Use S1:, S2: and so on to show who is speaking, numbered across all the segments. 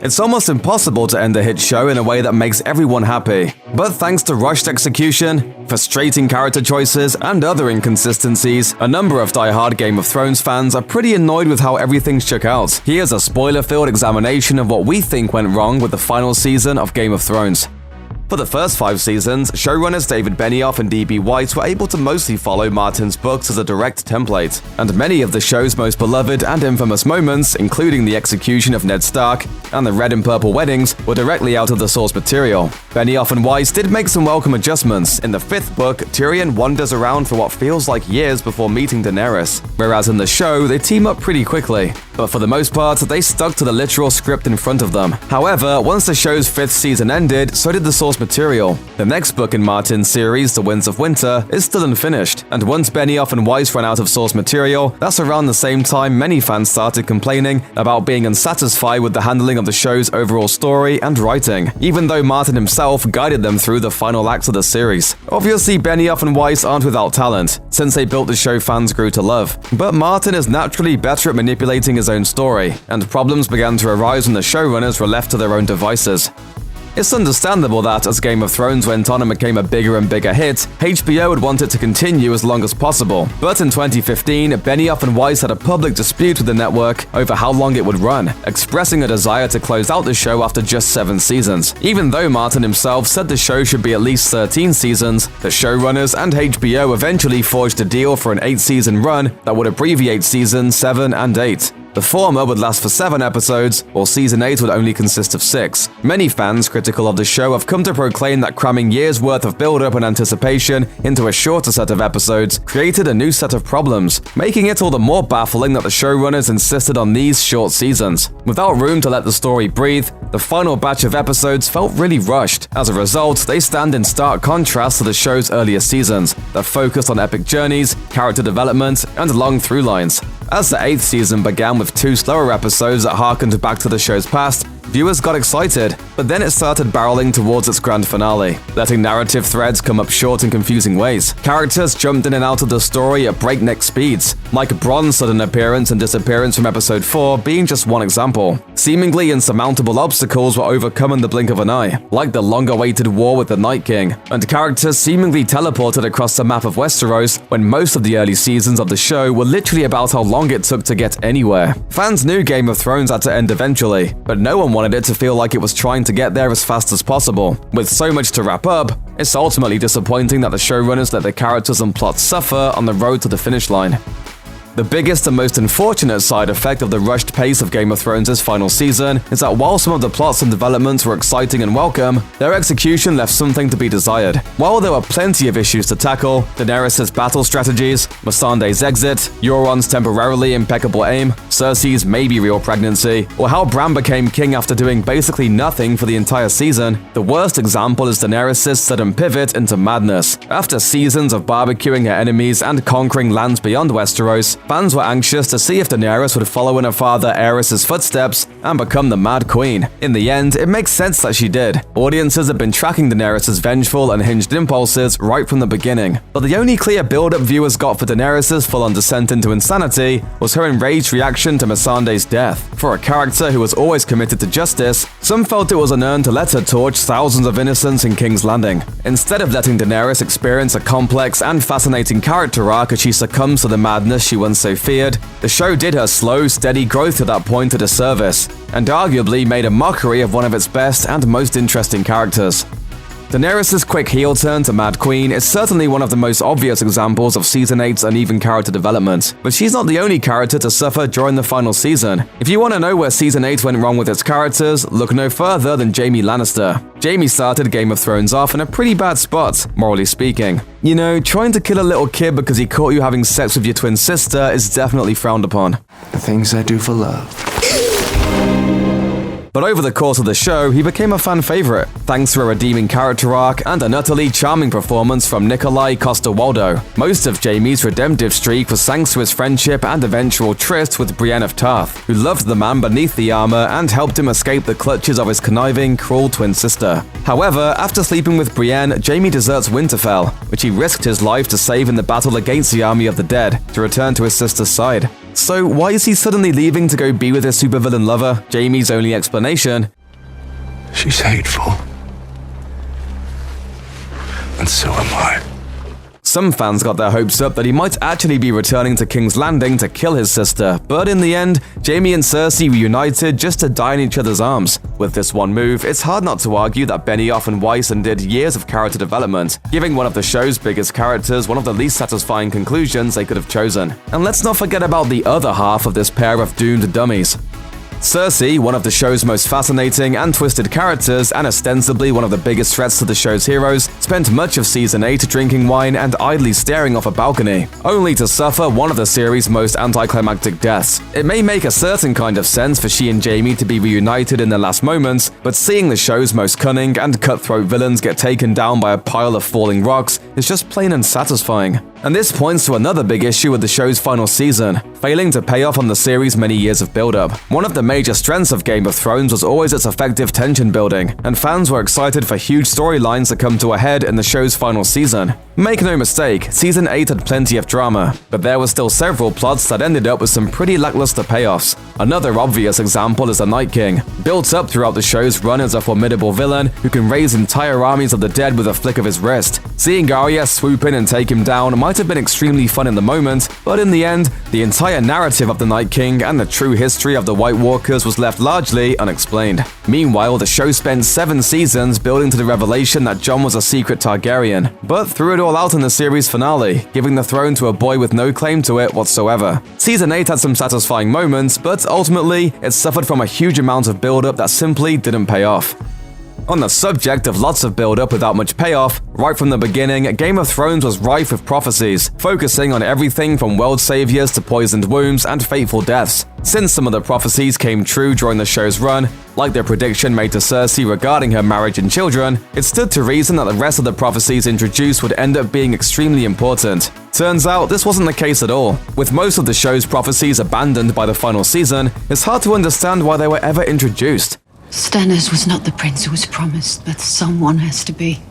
S1: It's almost impossible to end a hit show in a way that makes everyone happy. But thanks to rushed execution, frustrating character choices, and other inconsistencies, a number of die-hard Game of Thrones fans are pretty annoyed with how everything shook out. Here's a spoiler-filled examination of what we think went wrong with the final season of Game of Thrones. For the first 5 seasons, showrunners David Benioff and D.B. Weiss were able to mostly follow Martin's books as a direct template, and many of the show's most beloved and infamous moments, including the execution of Ned Stark and the red and purple weddings, were directly out of the source material. Benioff and Weiss did make some welcome adjustments. In the 5th book, Tyrion wanders around for what feels like years before meeting Daenerys, whereas in the show, they team up pretty quickly. But for the most part, they stuck to the literal script in front of them. However, once the show's 5th season ended, so did the source material. The next book in Martin's series, The Winds of Winter, is still unfinished, and once Benioff and Weiss ran out of source material, that's around the same time many fans started complaining about being unsatisfied with the handling of the show's overall story and writing, even though Martin himself guided them through the final acts of the series. Obviously, Benioff and Weiss aren't without talent, since they built the show fans grew to love, but Martin is naturally better at manipulating his own story, and problems began to arise when the showrunners were left to their own devices. It's understandable that, as Game of Thrones went on and became a bigger and bigger hit, HBO would want it to continue as long as possible. But in 2015, Benioff and Weiss had a public dispute with the network over how long it would run, expressing a desire to close out the show after just 7 seasons. Even though Martin himself said the show should be at least 13 seasons, the showrunners and HBO eventually forged a deal for an 8-season run that would abbreviate seasons 7 and 8. The former would last for 7 episodes, while Season 8 would only consist of 6. Many fans critical of the show have come to proclaim that cramming years' worth of build-up and anticipation into a shorter set of episodes created a new set of problems, making it all the more baffling that the showrunners insisted on these short seasons. Without room to let the story breathe, the final batch of episodes felt really rushed. As a result, they stand in stark contrast to the show's earlier seasons that focused on epic journeys, character development, and long through lines. As the 8th season began with 2 slower episodes that harkened back to the show's past, viewers got excited, but then it started barreling towards its grand finale, letting narrative threads come up short in confusing ways. Characters jumped in and out of the story at breakneck speeds, like Bronn's sudden appearance and disappearance from episode 4 being just one example. Seemingly insurmountable obstacles were overcome in the blink of an eye, like the long-awaited war with the Night King, and characters seemingly teleported across the map of Westeros when most of the early seasons of the show were literally about how long it took to get anywhere. Fans knew Game of Thrones had to end eventually, but no one wanted it to feel like it was trying to get there as fast as possible. With so much to wrap up, it's ultimately disappointing that the showrunners let the characters and plots suffer on the road to the finish line. The biggest and most unfortunate side effect of the rushed pace of Game of Thrones' final season is that while some of the plots and developments were exciting and welcome, their execution left something to be desired. While there were plenty of issues to tackle, Daenerys' battle strategies, Missandei's exit, Euron's temporarily impeccable aim, Cersei's maybe real pregnancy, or how Bran became king after doing basically nothing for the entire season, the worst example is Daenerys' sudden pivot into madness. After seasons of barbecuing her enemies and conquering lands beyond Westeros, fans were anxious to see if Daenerys would follow in her father Aerys' footsteps and become the Mad Queen. In the end, it makes sense that she did. Audiences have been tracking Daenerys' vengeful, unhinged impulses right from the beginning. But the only clear build-up viewers got for Daenerys' full-on descent into insanity was her enraged reaction to Missandei's death. For a character who was always committed to justice, some felt it was unearned to let her torch thousands of innocents in King's Landing. Instead of letting Daenerys experience a complex and fascinating character arc as she succumbs to the madness she once so feared, the show did her slow, steady growth to that point a disservice, and arguably made a mockery of one of its best and most interesting characters. Daenerys' quick heel turn to Mad Queen is certainly one of the most obvious examples of Season 8's uneven character development, but she's not the only character to suffer during the final season. If you want to know where Season 8 went wrong with its characters, look no further than Jaime Lannister. Jaime started Game of Thrones off in a pretty bad spot, morally speaking. You know, trying to kill a little kid because he caught you having sex with your twin sister is definitely frowned upon.
S2: The things I do for love.
S1: But over the course of the show, he became a fan favorite, thanks to a redeeming character arc and an utterly charming performance from Nikolai Coster-Waldau. Most of Jaime's redemptive streak was thanks to his friendship and eventual tryst with Brienne of Tarth, who loved the man beneath the armor and helped him escape the clutches of his conniving, cruel twin sister. However, after sleeping with Brienne, Jaime deserts Winterfell, which he risked his life to save in the battle against the army of the dead, to return to his sister's side. So why is he suddenly leaving to go be with his supervillain lover? Jaime's only explanation:
S2: She's hateful. And so am I.
S1: Some fans got their hopes up that he might actually be returning to King's Landing to kill his sister, but in the end, Jaime and Cersei reunited just to die in each other's arms. With this one move, it's hard not to argue that Benioff and Weiss undid years of character development, giving one of the show's biggest characters one of the least satisfying conclusions they could have chosen. And let's not forget about the other half of this pair of doomed dummies. Cersei, one of the show's most fascinating and twisted characters and ostensibly one of the biggest threats to the show's heroes, spent much of Season 8 drinking wine and idly staring off a balcony, only to suffer one of the series' most anticlimactic deaths. It may make a certain kind of sense for she and Jaime to be reunited in their last moments, but seeing the show's most cunning and cutthroat villains get taken down by a pile of falling rocks is just plain unsatisfying. And this points to another big issue with the show's final season, failing to pay off on the series' many years of build-up. One of the major strengths of Game of Thrones was always its effective tension building, and fans were excited for huge storylines to come to a head in the show's final season. Make no mistake, Season 8 had plenty of drama, but there were still several plots that ended up with some pretty lackluster payoffs. Another obvious example is the Night King, built up throughout the show's run as a formidable villain who can raise entire armies of the dead with a flick of his wrist. Seeing Arya swoop in and take him down might have been extremely fun in the moment, but in the end, the entire narrative of the Night King and the true history of the White Walkers was left largely unexplained. Meanwhile, the show spent 7 seasons building to the revelation that Jon was a secret Targaryen, but threw it all out in the series finale, giving the throne to a boy with no claim to it whatsoever. Season 8 had some satisfying moments, but ultimately, it suffered from a huge amount of build-up that simply didn't pay off. On the subject of lots of build-up without much payoff, right from the beginning, Game of Thrones was rife with prophecies, focusing on everything from world saviors to poisoned wombs and fateful deaths. Since some of the prophecies came true during the show's run, like the prediction made to Cersei regarding her marriage and children, it stood to reason that the rest of the prophecies introduced would end up being extremely important. Turns out, this wasn't the case at all. With most of the show's prophecies abandoned by the final season, it's hard to understand why they were ever introduced.
S3: Stannis was not the prince who was promised, but someone has to be.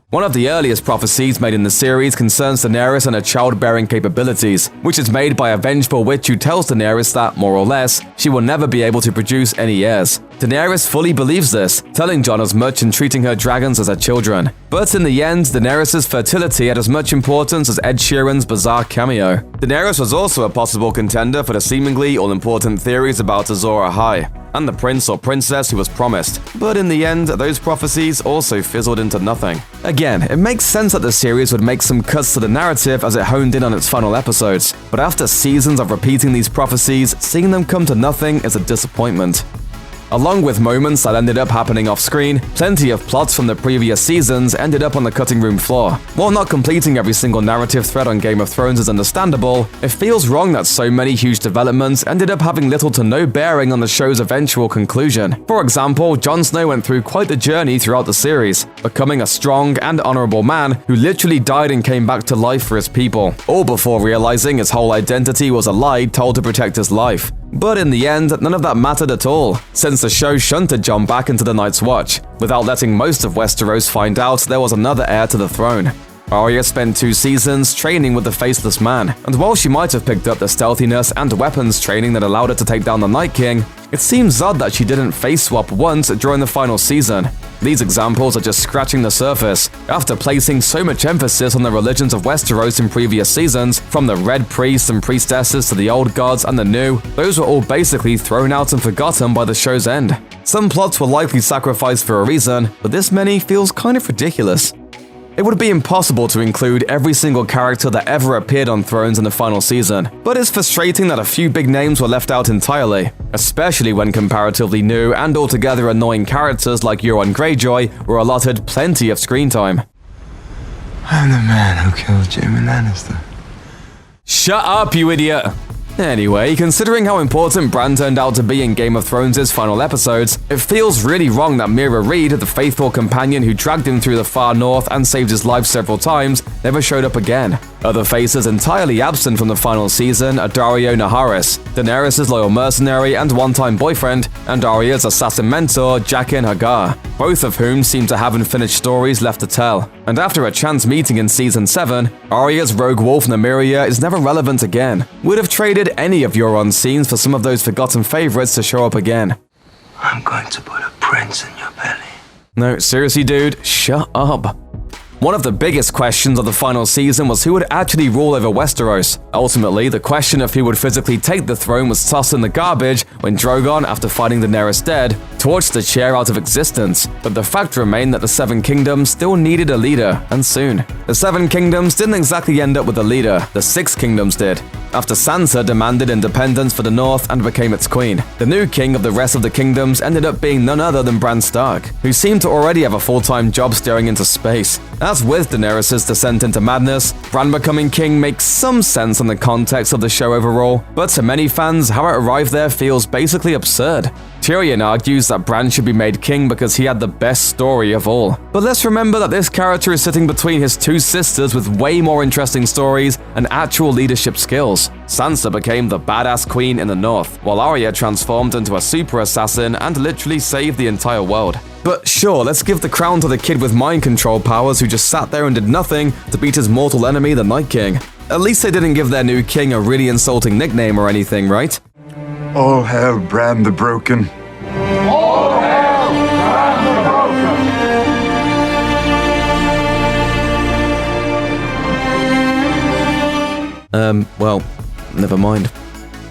S1: One of the earliest prophecies made in the series concerns Daenerys and her childbearing capabilities, which is made by a vengeful witch who tells Daenerys that, more or less, she will never be able to produce any heirs. Daenerys fully believes this, telling Jon as much and treating her dragons as her children. But in the end, Daenerys' fertility had as much importance as Ed Sheeran's bizarre cameo. Daenerys was also a possible contender for the seemingly all-important theories about Azor Ahai and the prince or princess who was promised. But in the end, those prophecies also fizzled into nothing. Again, it makes sense that the series would make some cuts to the narrative as it honed in on its final episodes, but after seasons of repeating these prophecies, seeing them come to nothing is a disappointment. Along with moments that ended up happening off-screen, plenty of plots from the previous seasons ended up on the cutting room floor. While not completing every single narrative thread on Game of Thrones is understandable, it feels wrong that so many huge developments ended up having little to no bearing on the show's eventual conclusion. For example, Jon Snow went through quite the journey throughout the series, becoming a strong and honorable man who literally died and came back to life for his people, all before realizing his whole identity was a lie told to protect his life. But in the end, none of that mattered at all, since the show shunted Jon back into the Night's Watch, without letting most of Westeros find out there was another heir to the throne. Arya spent 2 seasons training with the Faceless Man, and while she might have picked up the stealthiness and weapons training that allowed her to take down the Night King, it seems odd that she didn't face swap once during the final season. These examples are just scratching the surface, after placing so much emphasis on the religions of Westeros in previous seasons, from the Red Priests and Priestesses to the Old Gods and the New, those were all basically thrown out and forgotten by the show's end. Some plots were likely sacrificed for a reason, but this many feels kind of ridiculous. It would be impossible to include every single character that ever appeared on Thrones in the final season, but it's frustrating that a few big names were left out entirely, especially when comparatively new and altogether annoying characters like Euron Greyjoy were allotted plenty of screen time.
S2: I'm the man who killed Jaime Lannister.
S1: Shut up, you idiot! Anyway, considering how important Bran turned out to be in Game of Thrones' final episodes, it feels really wrong that Mira Reed, the faithful companion who dragged him through the far north and saved his life several times, never showed up again. Other faces entirely absent from the final season are Daario Naharis, Daenerys' loyal mercenary and one-time boyfriend, and Arya's assassin mentor, Jaqen H'ghar, both of whom seem to have unfinished stories left to tell. And after a chance meeting in Season 7, Arya's rogue wolf Nymeria is never relevant again. Would have traded any of Euron's scenes for some of those forgotten favorites to show up again.
S2: I'm going to put a prince in your belly.
S1: No, seriously dude, shut up. One of the biggest questions of the final season was who would actually rule over Westeros. Ultimately, the question of who would physically take the throne was tossed in the garbage when Drogon, after finding Daenerys dead, torched the chair out of existence. But the fact remained that the Seven Kingdoms still needed a leader, and soon. The Seven Kingdoms didn't exactly end up with a leader, the Six Kingdoms did. After Sansa demanded independence for the North and became its queen, the new king of the rest of the kingdoms ended up being none other than Bran Stark, who seemed to already have a full-time job staring into space. As with Daenerys' descent into madness, Bran becoming king makes some sense in the context of the show overall, but to many fans, how it arrived there feels basically absurd. Tyrion argues that Bran should be made king because he had the best story of all. But let's remember that this character is sitting between his two sisters with way more interesting stories and actual leadership skills. Sansa became the badass queen in the North, while Arya transformed into a super assassin and literally saved the entire world. But sure, let's give the crown to the kid with mind control powers who just sat there and did nothing to beat his mortal enemy, the Night King. At least they didn't give their new king a really insulting nickname or anything, right?
S4: All hail Bran the Broken.
S5: All hail Bran the Broken!
S1: Well, never mind.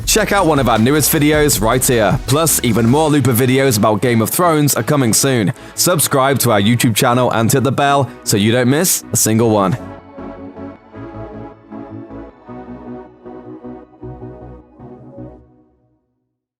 S1: Check out one of our newest videos right here. Plus, even more Looper videos about Game of Thrones are coming soon. Subscribe to our YouTube channel and hit the bell so you don't miss a single one.